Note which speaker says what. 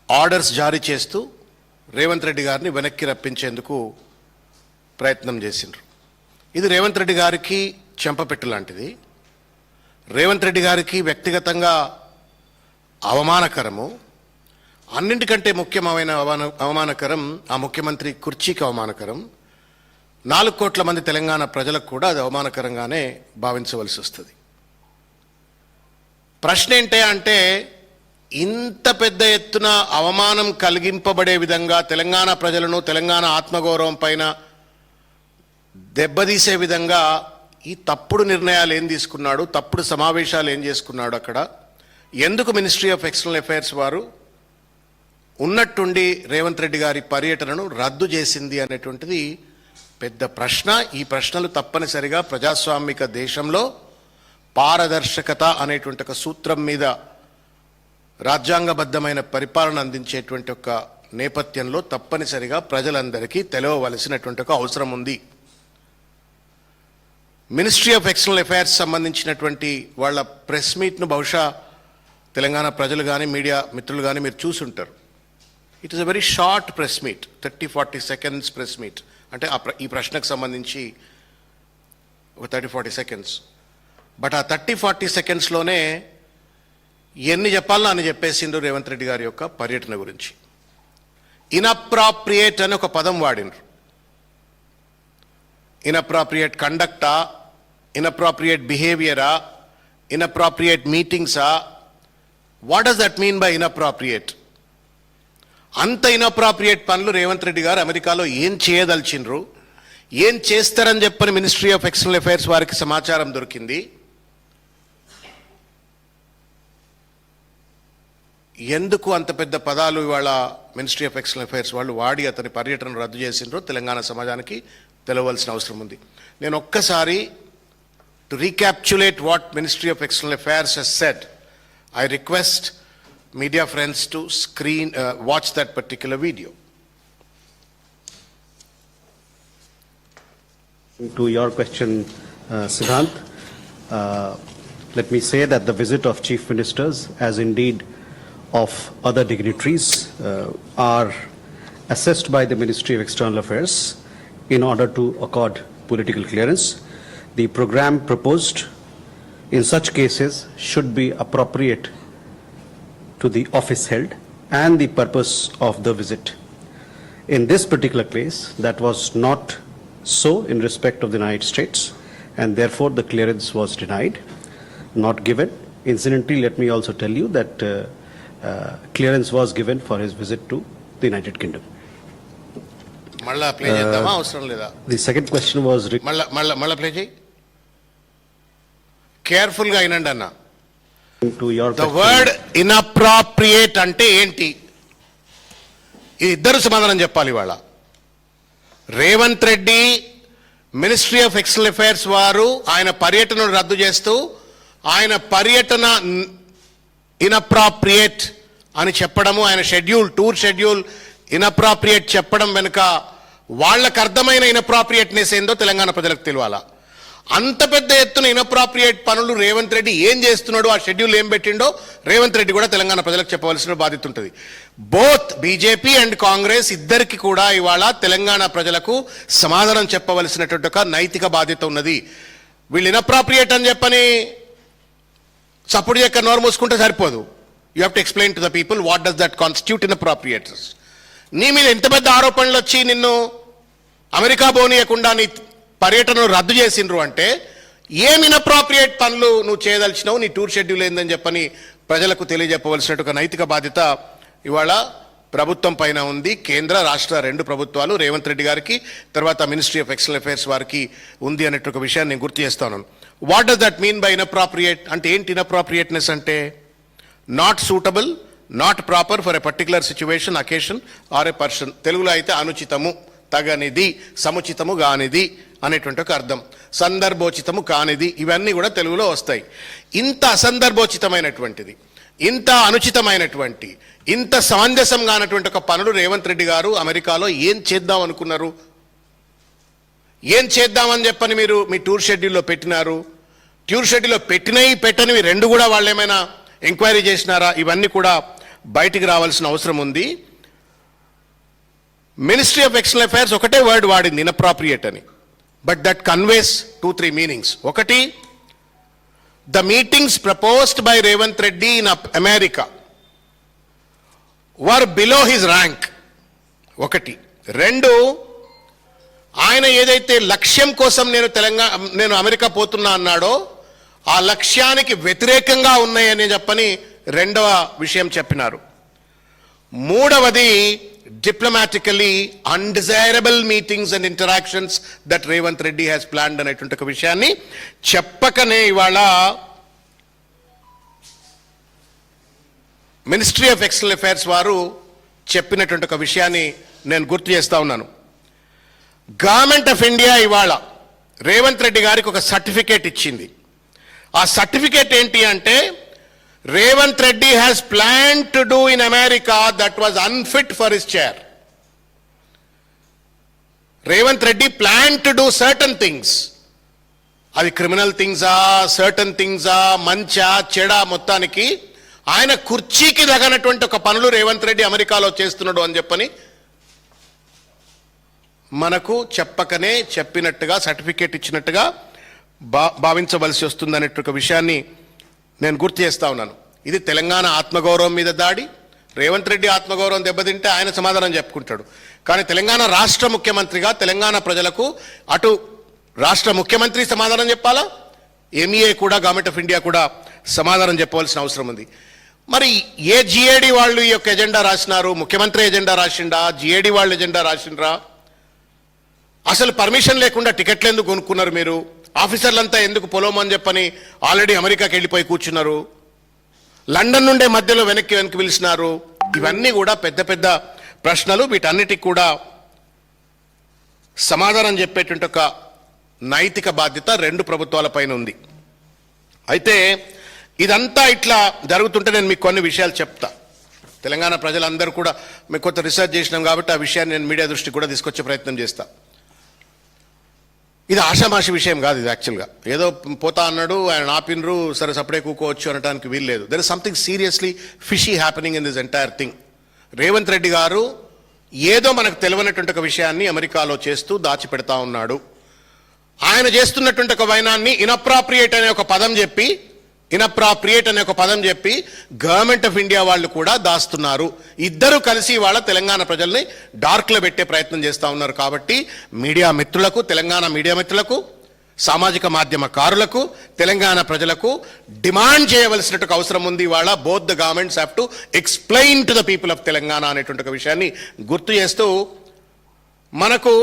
Speaker 1: Orders జారీ చేస్తూ రేవంత్ రెడ్డి గారిని వెనక్కి రప్పించేందుకు ప్రయత్నం చేసిండ్రు. ఇది రేవంత్ రెడ్డి గారికి చెంపపెట్టు లాంటిది. రేవంత్ రెడ్డి గారికి వ్యక్తిగతంగా అవమానకరము. అన్నింటికంటే ముఖ్యమైన అవమానకరం ఆ ముఖ్యమంత్రి కుర్చీకి అవమానకరం. 4 కోట్ల మంది తెలంగాణ ప్రజలకు కూడా అది అవమానకరంగానే భావించవలసి వస్తుంది. ప్రశ్న ఏంటే అంటే, ఇంత పెద్ద ఎత్తున అవమానం కలిగింపబడే విధంగా తెలంగాణ ప్రజలను, తెలంగాణ ఆత్మగౌరవం పైన దెబ్బతీసే విధంగా ఈ తప్పుడు నిర్ణయాలు ఏం తీసుకున్నాడు, తప్పుడు సమావేశాలు ఏం చేసుకున్నాడు, అక్కడ ఎందుకు మినిస్ట్రీ ఆఫ్ ఎక్స్టర్నల్ అఫైర్స్ వారు ఉన్నట్టుండి రేవంత్ రెడ్డి గారి పర్యటనను రద్దు చేసింది అనేటువంటిది పెద్ద ప్రశ్న. ఈ ప్రశ్నలు తప్పనిసరిగా ప్రజాస్వామిక దేశంలో పారదర్శకత అనేటువంటి ఒక సూత్రం మీద రాజ్యాంగబద్ధమైన పరిపాలన అందించేటువంటి ఒక నేపథ్యంలో తప్పనిసరిగా ప్రజలందరికీ తెలవవలసినటువంటి ఒక అవసరం ఉంది. మినిస్ట్రీ ఆఫ్ ఎక్స్టర్నల్ అఫైర్స్ సంబంధించినటువంటి వాళ్ళ ప్రెస్ మీట్ను బహుశా తెలంగాణ ప్రజలు కానీ మీడియా మిత్రులు కానీ మీరు చూసుంటారు. It is a very short press meet, 30-40 seconds press meet. అంటే ఈ ప్రశ్నకు సంబంధించి ఒక 30-40 సెకండ్స్. బట్ ఆ 30-40 సెకండ్స్లోనే ఎన్ని చెప్పాలో అని చెప్పేసిండ్రు రేవంత్ రెడ్డి గారి యొక్క పర్యటన గురించి. ఇన్అప్రాప్రియేట్ అని ఒక పదం వాడినరు. ఇన్అప్రాప్రియేట్ కండక్టా, ఇన్అప్రాప్రియేట్ బిహేవియరా, ఇన్అప్రాప్రియేట్ మీటింగ్సా? What does that mean by inappropriate? అంత ఇన్అప్రాప్రియేట్ పనులు రేవంత్ రెడ్డి గారు అమెరికాలో ఏం చేయదలిచిండ్రు, ఏం చేస్తారని చెప్పని మినిస్ట్రీ ఆఫ్ ఎక్స్టర్నల్ అఫైర్స్ వారికి సమాచారం దొరికింది. ఎందుకు అంత పెద్ద పదాలు ఇవాళ మినిస్ట్రీ ఆఫ్ ఎక్స్టర్నల్ అఫైర్స్ వాళ్ళు వాడి అతని పర్యటన రద్దు చేసిండ్రో తెలంగాణ సమాజానికి తెలవలసిన అవసరం ఉంది. నేను ఒక్కసారి to recapitulate what Ministry of External Affairs he's said, I request media friends to watch that particular video.
Speaker 2: To your question, Siddhant, let me say that the visit of chief ministers, as indeed of other dignitaries, are assessed by the Ministry of External Affairs in order to accord political clearance. The program proposed in such cases should be appropriate to the office held and the purpose of the visit. In this particular case, that was not so in respect of the United States, and therefore the clearance was denied, not given. Incidentally, let me also tell you that clearance was given for his visit to the United Kingdom.
Speaker 1: Malla play chedama avasaram leda.
Speaker 2: The second question was
Speaker 1: malla play chey. Careful ga inandi anna.
Speaker 2: To your
Speaker 1: the word inappropriate ante enti? ఇది ఇద్దరు సమాధానం చెప్పాలి. ఇవాళ Revanth Reddy ministry of External affairs వారు ఆయన పర్యటనను రద్దు చేస్తూ ఆయన పర్యటన ఇన్అప్రాప్రియేట్ అని చెప్పడము, ఆయన టూర్ షెడ్యూల్ ఇన్అప్రాప్రియేట్ చెప్పడం వెనుక వాళ్ళకు అర్థమైన ఇన్అప్రాప్రియేట్నెస్ ఏందో తెలంగాణ ప్రజలకు తెలియాలా. అంత పెద్ద ఎత్తున ఇన్అప్రాప్రియేట్ పనులు రేవంత్ రెడ్డి ఏం చేస్తున్నాడో, ఆ షెడ్యూల్ ఏం పెట్టిండో రేవంత్ రెడ్డి కూడా తెలంగాణ ప్రజలకు చెప్పవలసిన బాధ్యత ఉంటుంది. బోత్ బీజేపీ అండ్ కాంగ్రెస్ ఇద్దరికి కూడా ఇవాళ తెలంగాణ ప్రజలకు సమాధానం చెప్పవలసినటువంటి ఒక నైతిక బాధ్యత ఉన్నది. వీళ్ళు ఇన్అప్రాప్రియేట్ అని చెప్పని సపోర్ట్ చేయక నోరు మూసుకుంటే సరిపోదు. You have to explain to the people what does that constitute inappropriate. నీ మీద ఎంత పెద్ద ఆరోపణలు వచ్చి నిన్ను అమెరికా పోనీయకుండా నీ పర్యటనను రద్దు చేసిండ్రు అంటే ఏం ఇన్అప్రాప్రియేట్ పనులు నువ్వు చేయదలిచినావు, నీ టూర్ షెడ్యూల్ ఏందని చెప్పని ప్రజలకు తెలియజెప్పవలసినట్టు ఒక నైతిక బాధ్యత ఇవాళ ప్రభుత్వం పైన ఉంది. కేంద్ర రాష్ట్ర 2 ప్రభుత్వాలు, రేవంత్ రెడ్డి గారికి తర్వాత మినిస్ట్రీ ఆఫ్ ఎక్స్టర్నల్ అఫైర్స్ వారికి ఉంది అనేట్టు ఒక విషయాన్ని నేను గుర్తు చేస్తాను. What does that mean by inappropriate అంటే ఏంటి? ఇన్అప్రాప్రియేట్నెస్ అంటే not suitable, not proper for a particular situation, occasion or a person. తెలుగులో అయితే అనుచితము, తగనిది, సముచితము కానిది అనేటువంటి ఒక అర్థం. సందర్భోచితము కానిది, ఇవన్నీ కూడా తెలుగులో వస్తాయి. ఇంత అసందర్భోచితమైనటువంటిది, ఇంత అనుచితమైనటువంటి, ఇంత సమంజసం కానటువంటి ఒక పనులు రేవంత్ రెడ్డి గారు అమెరికాలో ఏం చేద్దాం అనుకున్నారు, ఏం చేద్దామని చెప్పని మీరు మీ టూర్ షెడ్యూల్లో పెట్టినారు? టూర్ షెడ్యూల్లో పెట్టినవి పెట్టనివి 2 కూడా వాళ్ళు ఏమైనా ఎంక్వైరీ చేసినారా? ఇవన్నీ కూడా బయటికి రావాల్సిన అవసరం ఉంది. మినిస్ట్రీ ఆఫ్ ఎక్స్టర్నల్ అఫైర్స్ ఒకటే వర్డ్ వాడింది, ఇన్అప్రాప్రియేట్ అని. But that conveys 2-3 meanings. ఒకటి, the meetings proposed by Revanth Reddy in America were below his rank. ఒకటి. రెండు, ఆయన ఏదైతే లక్ష్యం కోసం నేను అమెరికా పోతున్నా అన్నాడో ఆ లక్ష్యానికి వ్యతిరేకంగా ఉన్నాయని చెప్పని రెండవ విషయం చెప్పినారు. మూడవది, diplomatically undesirable meetings and interactions that Revanth Reddy has planned అనేటువంటి ఒక విషయాన్ని చెప్పకనే ఇవాళ మినిస్ట్రీ ఆఫ్ ఎక్స్టర్నల్ అఫైర్స్ వారు చెప్పినటువంటి ఒక విషయాన్ని నేను గుర్తు చేస్తా ఉన్నాను. గవర్నమెంట్ ఆఫ్ ఇండియా ఇవాళ రేవంత్ రెడ్డి గారికి ఒక సర్టిఫికేట్ ఇచ్చింది. ఆ సర్టిఫికేట్ ఏంటి అంటే, Revanth Reddy has planned to do in America that was unfit for his chair. Revanth Reddy planned to do certain things. అవి క్రిమినల్ థింగ్సా, సర్టన్ థింగ్సా, మంచా చెడా, మొత్తానికి ఆయన కుర్చీకి తగనటువంటి ఒక పనులు రేవంత్ రెడ్డి అమెరికాలో చేస్తున్నాడు అని చెప్పని మనకు చెప్పకనే చెప్పినట్టుగా సర్టిఫికేట్ ఇచ్చినట్టుగా భావించవలసి వస్తుందనే ఒక విషయాన్ని నేను గుర్తు చేస్తా ఉన్నాను. ఇది తెలంగాణ ఆత్మగౌరవం మీద దాడి. రేవంత్ రెడ్డి ఆత్మగౌరవం దెబ్బతింటే ఆయన సమాధానం చెప్పుకుంటాడు. కానీ తెలంగాణ రాష్ట్ర ముఖ్యమంత్రిగా తెలంగాణ ప్రజలకు అటు రాష్ట్ర ముఖ్యమంత్రి సమాధానం చెప్పాలా, ఎంఈఏ కూడా, గవర్నమెంట్ ఆఫ్ ఇండియా కూడా సమాధానం చెప్పవలసిన అవసరం ఉంది. మరి ఏ జిఏడి వాళ్ళు ఈ యొక్క ఎజెండా రాసినారు? ముఖ్యమంత్రి ఎజెండా రాసిండా, జిఏడి వాళ్ళు ఎజెండా రాసిండ్రా? అసలు పర్మిషన్ లేకుండా టికెట్లు ఎందుకు కొనుక్కున్నారు మీరు? ఆఫీసర్లంతా ఎందుకు పొలోమని చెప్పని ఆల్రెడీ అమెరికాకి వెళ్ళిపోయి కూర్చున్నారు? లండన్ నుండే మధ్యలో వెనక్కి పిలిచినారు? ఇవన్నీ కూడా పెద్ద పెద్ద ప్రశ్నలు. వీటన్నిటికి కూడా సమాధానం చెప్పేటువంటి ఒక నైతిక బాధ్యత రెండు ప్రభుత్వాల పైన ఉంది. అయితే ఇదంతా ఇట్లా జరుగుతుంటే నేను మీకు కొన్ని విషయాలు చెప్తా. తెలంగాణ ప్రజలందరూ కూడా మేము కొంత రీసెర్చ్ చేసినాం కాబట్టి ఆ విషయాన్ని నేను మీడియా దృష్టికి కూడా తీసుకొచ్చే ప్రయత్నం చేస్తా. ఇది ఆషామాషి విషయం కాదు. ఇది యాక్చువల్గా ఏదో పోతా అన్నాడు, ఆయన ఆపినరు, సరే సపడే కూకోవచ్చు అనడానికి వీలు లేదు. There is something seriously fishy happening in this entire thing. Revanth Reddy గారు ఏదో మనకు తెలియనటువంటి ఒక విషయాన్ని అమెరికాలో చేస్తూ దాచిపెడతా ఉన్నాడు. ఆయన చేస్తున్నటువంటి ఒక వైనాన్ని ఇన్అప్రాప్రియేట్ అనే ఒక పదం చెప్పి గవర్నమెంట్ ఆఫ్ ఇండియా వాళ్ళు కూడా దాస్తున్నారు. ఇద్దరు కలిసి వాళ్ళ తెలంగాణ ప్రజల్ని డార్క్లో పెట్టే ప్రయత్నం చేస్తూ ఉన్నారు. కాబట్టి మీడియా మిత్రులకు, తెలంగాణ మీడియా మిత్రులకు, సామాజిక మాధ్యమకారులకు, తెలంగాణ ప్రజలకు డిమాండ్ చేయవలసినట్టు అవసరం ఉంది. ఇవాళ both the governments have to explain to the people of Telangana అనేటువంటి ఒక విషయాన్ని గుర్తు చేస్తూ, మనకు